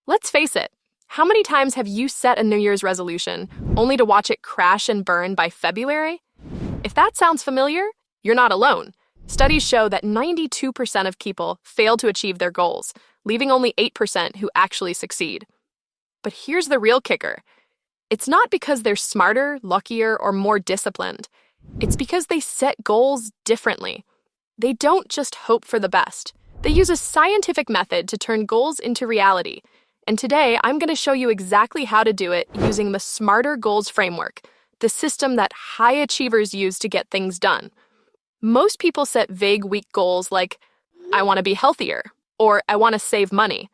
Let's face it, how many times have you set a New Year's resolution only to watch it crash and burn by February? If that sounds familiar, you're not alone. Studies show that 92% of people fail to achieve their goals, leaving only 8% who actually succeed. But here's the real kicker. It's not because they're smarter, luckier, or more disciplined. It's because they set goals differently. They don't just hope for the best. They use a scientific method to turn goals into reality. And today, I'm going to show you exactly how to do it using the Smarter Goals framework, the system that high achievers use to get things done. Most people set vague, weak goals like, I want to be healthier, or I want to save money.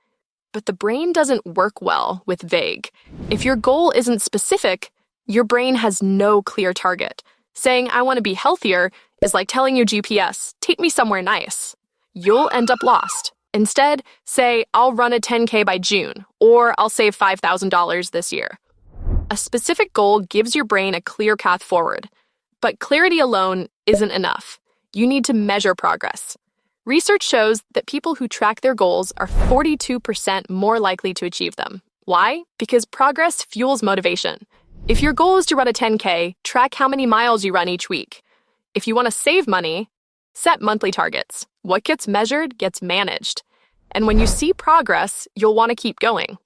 But the brain doesn't work well with vague. If your goal isn't specific, your brain has no clear target. Saying, I want to be healthier is like telling your GPS, take me somewhere nice. You'll end up lost. Instead, say, I'll run a 10K by June, or I'll save $5,000 this year. A specific goal gives your brain a clear path forward. But clarity alone isn't enough. You need to measure progress. Research shows that people who track their goals are 42% more likely to achieve them. Why? Because progress fuels motivation. If your goal is to run a 10K, track how many miles you run each week. If you want to save money, set monthly targets. What gets measured gets managed. And when you see progress, you'll want to keep going.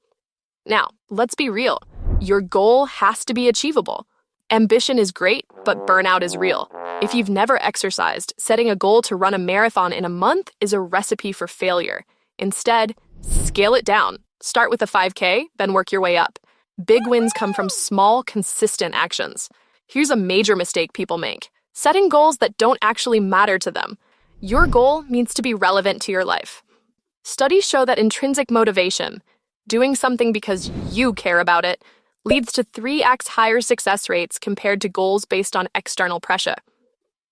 Now, let's be real. Your goal has to be achievable. Ambition is great, but burnout is real. If you've never exercised, setting a goal to run a marathon in a month is a recipe for failure. Instead, scale it down. Start with a 5K, then work your way up. Big wins come from small, consistent actions. Here's a major mistake people make: setting goals that don't actually matter to them. Your goal needs to be relevant to your life. Studies show that intrinsic motivation, doing something because you care about it, leads to 3x higher success rates compared to goals based on external pressure.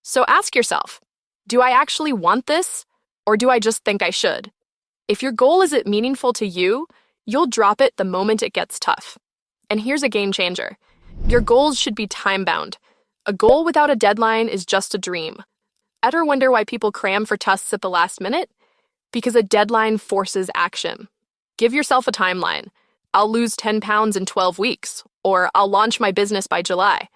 So ask yourself, do I actually want this, or do I just think I should? If your goal isn't meaningful to you, you'll drop it the moment it gets tough. And here's a game changer. Your goals should be time-bound. A goal without a deadline is just a dream. Ever wonder why people cram for tests at the last minute? Because a deadline forces action. Give yourself a timeline. I'll lose 10 pounds in 12 weeks, or I'll launch my business by July.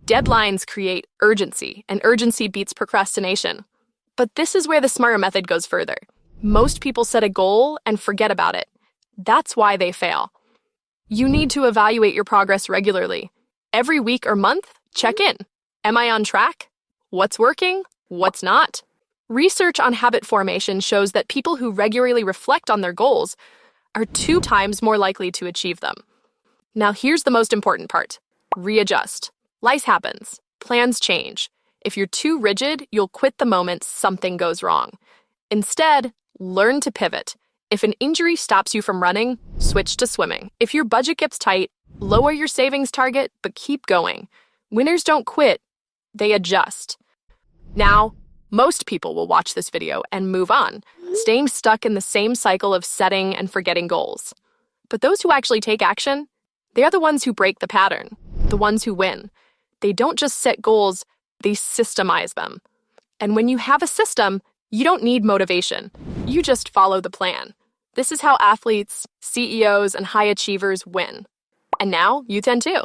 Deadlines create urgency, and urgency beats procrastination. But this is where the smarter method goes further. Most people set a goal and forget about it. That's why they fail. You need to evaluate your progress regularly. Every week or month, check in. Am I on track? What's working? What's not? Research on habit formation shows that people who regularly reflect on their goals are 2 times more likely to achieve them. Now here's the most important part. Readjust. Life happens. Plans change. If you're too rigid, you'll quit the moment something goes wrong. Instead, learn to pivot. If an injury stops you from running, switch to swimming. If your budget gets tight, lower your savings target, but keep going. Winners don't quit, they adjust. Now, most people will watch this video and move on, staying stuck in the same cycle of setting and forgetting goals. But those who actually take action, they are the ones who break the pattern, the ones who win. They don't just set goals, they systemize them. And when you have a system, you don't need motivation. You just follow the plan. This is how athletes, CEOs, and high achievers win. And now you can too.